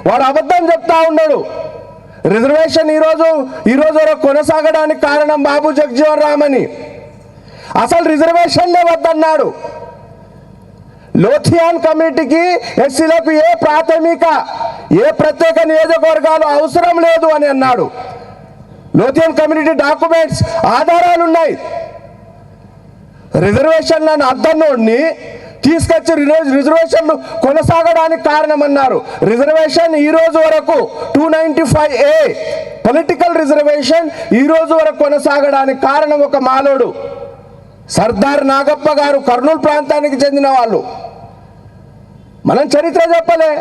వాడు అబద్ధం చెప్తా ఉన్నాడు. రిజర్వేషన్ ఈరోజు వరకు కొనసాగడానికి కారణం బాబు జగజ్జీవన్ రామ్ అని. అసలు రిజర్వేషన్లే వద్దన్నాడు. లోథియాన్ కమిటీకి ఎస్సీలకు ఏ ప్రత్యేక నియోజకవర్గాలు అవసరం లేదు అని అన్నాడు. లోథియాన్ కమ్యూనిటీ డాక్యుమెంట్స్ ఆధారాలు ఉన్నాయి. రిజర్వేషన్లను అద్దన్నోడిని తీసుకొచ్చి రిజర్వేషన్లు కొనసాగడానికి కారణమన్నారు. రిజర్వేషన్ ఈ రోజు వరకు 295A పొలిటికల్ రిజర్వేషన్ ఈ రోజు వరకు కొనసాగడానికి కారణం ఒక మాలోడు సర్దార్ నాగప్ప గారు, కర్నూలు ప్రాంతానికి చెందిన వాళ్ళు. మనం చరిత్ర చెప్పలే.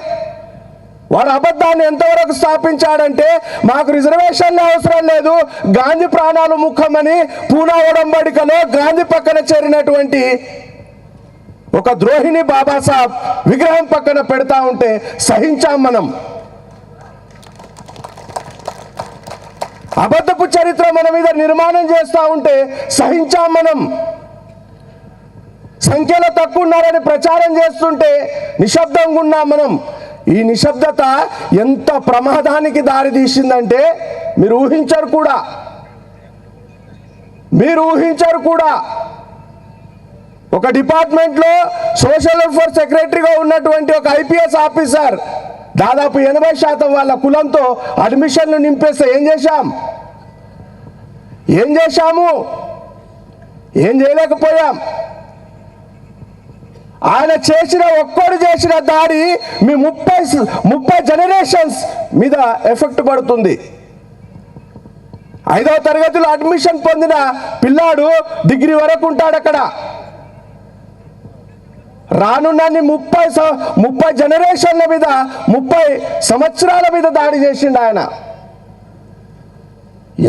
వాడు అబద్ధాన్ని ఎంతవరకు స్థాపించాడంటే మాకు రిజర్వేషన్లు అవసరం లేదు, గాంధీ ప్రాణాలు ముఖ్యమని పూనా ఒడంబడికలో గాంధీ పక్కన చేరినటువంటి ఒక ద్రోహిని బాబాసాహెబ్ విగ్రహం పక్కన పెడతా ఉంటే సహించాం మనం. అబద్ధపు చరిత్ర మన మీద నిర్మాణం చేస్తూ ఉంటే సహించాం మనం. సంఖ్యలో తక్కువ ఉన్నారని ప్రచారం చేస్తుంటే నిశ్శబ్దంగా ఉన్నాం మనం. ఈ నిశ్శబ్దత ఎంత ప్రమాదానికి దారి తీసిందంటే మీరు ఊహించరు కూడా. ఒక డిపార్ట్మెంట్లో సోషల్ వెల్ఫేర్ సెక్రటరీగా ఉన్నటువంటి ఒక ఐపీఎస్ ఆఫీసర్ దాదాపు 80% వాళ్ళ కులంతో అడ్మిషన్లు నింపేస్తే ఏం చేశాము? ఏం చేయలేకపోయాం. ఆయన ఒక్కడు చేసిన దాడి మీ 30 జనరేషన్స్ మీద ఎఫెక్ట్ పడుతుంది. 5వ తరగతిలో అడ్మిషన్ పొందిన పిల్లాడు డిగ్రీ వరకు ఉంటాడు అక్కడ. రానున్న 30 జనరేషన్ల మీద 30 సంవత్సరాల మీద దాడి చేసిండు ఆయన.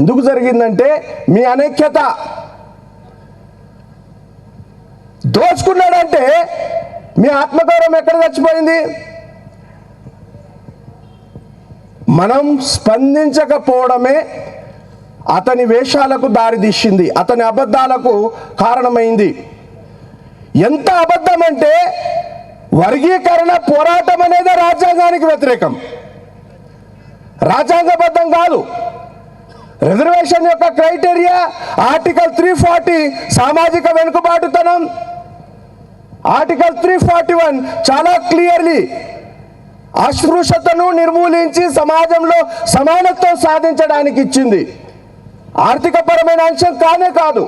ఎందుకు జరిగిందంటే మీ అనైక్యత. దోచుకున్నాడంటే మీ ఆత్మగౌరవం ఎక్కడ చచ్చిపోయింది? మనం స్పందించకపోవడమే అతని వేషాలకు దారితీసింది, అతని అబద్ధాలకు కారణమైంది. ఎంత అబద్ధం అంటే వర్గీకరణ పోరాటం అనేది రాజ్యాంగానికి వ్యతిరేకం, రాజ్యాంగబద్ధం కాదు. రిజర్వేషన్ యొక్క క్రైటీరియా ఆర్టికల్ 340 సామాజిక వెనుకబాటుతనం, ఆర్టికల్ 341 చాలా క్లియర్లీ అస్పృశ్యతను నిర్మూలించి సమాజంలో సమానత్వం సాధించడానికి ఇచ్చింది. ఆర్థిక పరమైన అంశం కాదు.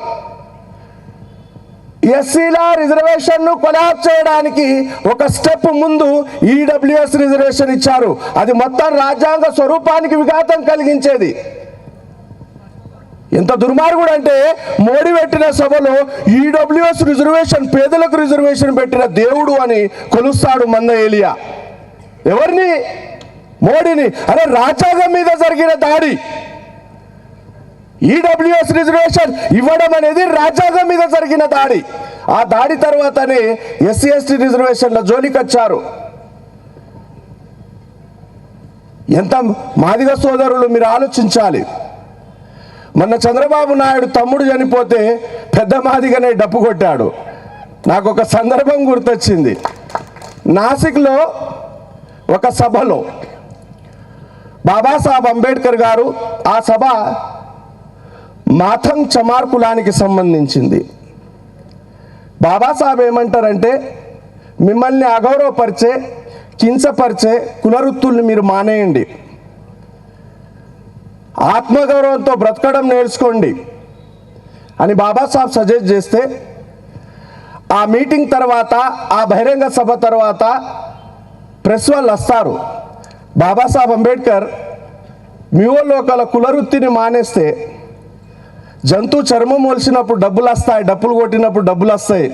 ఎస్సీల రిజర్వేషన్ను కొలాబ్ చేయడానికి ఒక స్టెప్ ముందు ఈడబ్ల్యూఎస్ రిజర్వేషన్ ఇచ్చారు. అది మొత్తం రాజ్యాంగ స్వరూపానికి విఘాతం కలిగించేది. ఎంత దుర్మార్గుడు అంటే మోడీ పెట్టిన సభలో ఈడబ్ల్యూఎస్ రిజర్వేషన్, పేదలకు రిజర్వేషన్ పెట్టిన దేవుడు అని కొలుస్తాడు మంద ఏలియా. ఎవరిని? మోడీని. అరే రాజ్యాంగం మీద జరిగిన దాడి, ఈడబ్ల్యూఎస్ రిజర్వేషన్ ఇవ్వడం అనేది రాజ్యాంగం మీద జరిగిన దాడి. ఆ దాడి తర్వాతనే ఎస్సీ ఎస్టీ రిజర్వేషన్ల జోలికి వచ్చారు. ఎంత మాదిగ సోదరులు మీరు ఆలోచించాలి. మొన్న చంద్రబాబు నాయుడు తమ్ముడు చనిపోతే పెద్ద మాదిగనే డప్పు కొట్టాడు. నాకు ఒక సందర్భం గుర్తొచ్చింది. నాసిక్లో ఒక సభలో బాబాసాహెబ్ అంబేద్కర్ గారు, ఆ సభ మాథంగ్ చమార్ కులానికి సంబంధించింది. బాబాసాహెబ్ ఏమంటారంటే, మిమ్మల్ని అగౌరవపరిచే, కించపరిచే కులవృత్తుల్ని మీరు మానేయండి, ఆత్మగౌరవంతో బ్రతకడం నేర్చుకోండి అని బాబాసాహెబ్ సజెస్ట్ చేస్తే, ఆ మీటింగ్ తర్వాత, ఆ బహిరంగ సభ తర్వాత ప్రెస్ వాళ్ళు వస్తారు. బాబాసాహెబ్ అంబేద్కర్ మీ వాళ్ళు ఒకళ్ళ కులవృత్తిని మానేస్తే జంతు చర్మం మొలిసినప్పుడు డబ్బులు వస్తాయి, డబ్బులు కొట్టినప్పుడు డబ్బులు వస్తాయి,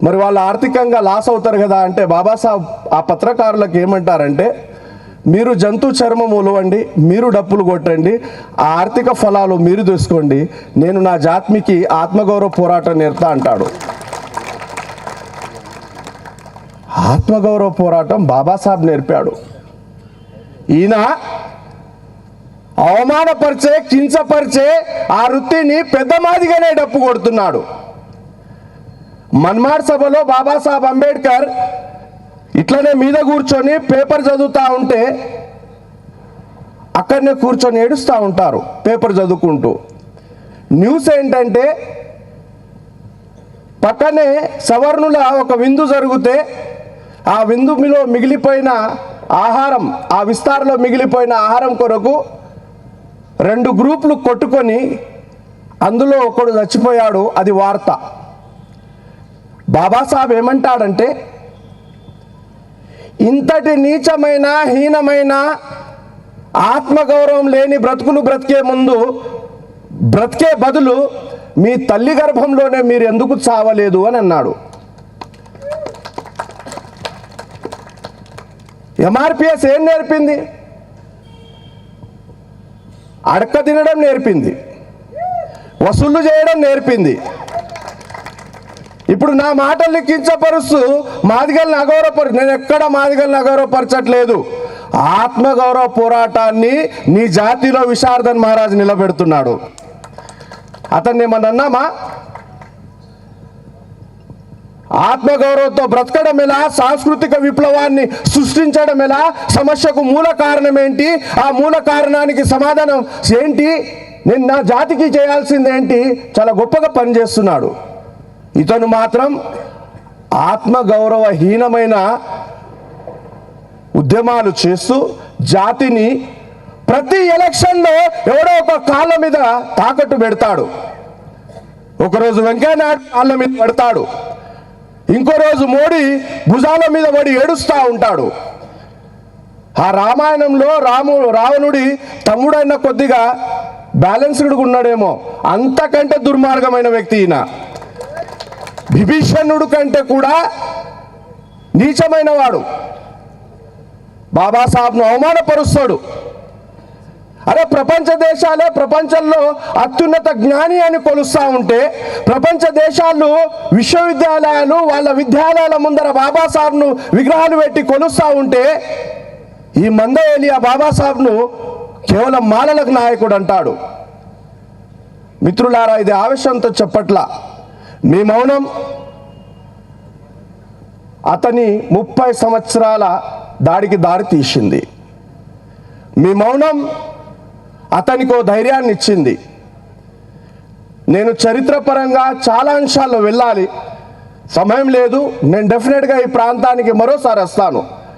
మరి వాళ్ళు ఆర్థికంగా లాస్ అవుతారు కదా అంటే, బాబాసాహెబ్ ఆ పత్రకారులకు ఏమంటారంటే, మీరు జంతు చర్మం ఒలవండి, మీరు డబ్బులు కొట్టండి, ఆ ఆర్థిక ఫలాలు మీరు తీసుకోండి, నేను నా జాత్మికి ఆత్మగౌరవ పోరాటం నేర్తా అంటాడు. ఆత్మగౌరవ పోరాటం బాబాసాహెబ్ నేర్పాడు. ఈయన అవమానపరిచే, కించపరిచే ఆ వృత్తిని పెద్ద మాదిగానే డప్పు కొడుతున్నాడు. మన్మాడ్ సభలో బాబాసాహెబ్ అంబేద్కర్ ఇట్లనే మీద కూర్చొని పేపర్ చదువుతూ ఉంటే అక్కడనే కూర్చొని ఏడుస్తూ ఉంటారు పేపర్ చదువుకుంటూ. న్యూస్ ఏంటంటే పక్కనే సవర్ణుల ఒక విందు జరిగితే ఆ విందులో మిగిలిపోయిన ఆహారం, ఆ విస్తారలో మిగిలిపోయిన ఆహారం కొరకు 2 గ్రూపులు కొట్టుకొని అందులో ఒకడు చచ్చిపోయాడు. అది వార్త. బాబాసాహెబ్ ఏమంటాడంటే, ఇంతటి నీచమైన హీనమైన ఆత్మగౌరవం లేని బ్రతుకులు బ్రతికే బదులు మీ తల్లి గర్భంలోనే మీరు ఎందుకు చావలేదు అని అన్నాడు. ఎంఆర్పిఎస్ ఏం నేర్పింది? అడక తినడం నేర్పింది, వసూళ్లు చేయడం నేర్పింది. ఇప్పుడు నా మాటల్ని కించపరుస్తూ మాదిగల్ని నేను ఎక్కడ మాదిగల్ని అగౌరవపరచట్లేదు. ఆత్మగౌరవ పోరాటాన్ని నీ జాతిలో విశారదన్ మహారాజ్ నిలబెడుతున్నాడు. అతన్ని ఏమన్నా అన్నామా? ఆత్మగౌరవంతో బ్రతకడం ఎలా, సాంస్కృతిక విప్లవాన్ని సృష్టించడం ఎలా, సమస్యకు మూల కారణం ఏంటి, ఆ మూల కారణానికి సమాధానం ఏంటి, నేను నా జాతికి చేయాల్సింది ఏంటి, చాలా గొప్పగా పనిచేస్తున్నాడు. ఇతను మాత్రం ఆత్మగౌరవహీనమైన ఉద్యమాలు చేస్తూ జాతిని ప్రతి ఎలక్షన్లో ఎవడో ఒక కాళ్ళ మీద తాకట్టు పెడతాడు. ఒకరోజు వెంకయ్యనాయుడు కాళ్ళ మీద పడతాడు, ఇంకో రోజు మోడీ భుజాల మీద పడి ఏడుస్తూ ఉంటాడు. ఆ రామాయణంలో రావణుడి తమ్ముడైన కొద్దిగా బ్యాలెన్స్డ్గా ఉన్నాడేమో, అంతకంటే దుర్మార్గమైన వ్యక్తి ఈయన. విభీషణుడు కంటే కూడా నీచమైన వాడు. బాబాసాహెబ్ను అవమానపరుస్తాడు. అరే, ప్రపంచ దేశాలే ప్రపంచంలో అత్యున్నత జ్ఞాని అని కొలుస్తూ ఉంటే, ప్రపంచ దేశాలు విశ్వవిద్యాలయాలు వాళ్ళ విద్యాలయాల ముందర బాబాసాహెబ్ను విగ్రహాలు పెట్టి కొలుస్తూ ఉంటే, ఈ మందవేలి ఆ బాబాసాహెబ్ను కేవలం మాలలకు నాయకుడు అంటాడు. మిత్రులారా, ఇది ఆవేశంతో చెప్పట్లా. మీ మౌనం అతని 30 సంవత్సరాల దాడికి దారి తీసింది. మీ మౌనం అతనికో ధైర్యాన్ని ఇచ్చింది. నేను చరిత్రపరంగా చాలా అంశాల్లో వెళ్ళాలి, సమయం లేదు. నేను డెఫినెట్గా ఈ ప్రాంతానికి మరోసారి వస్తాను.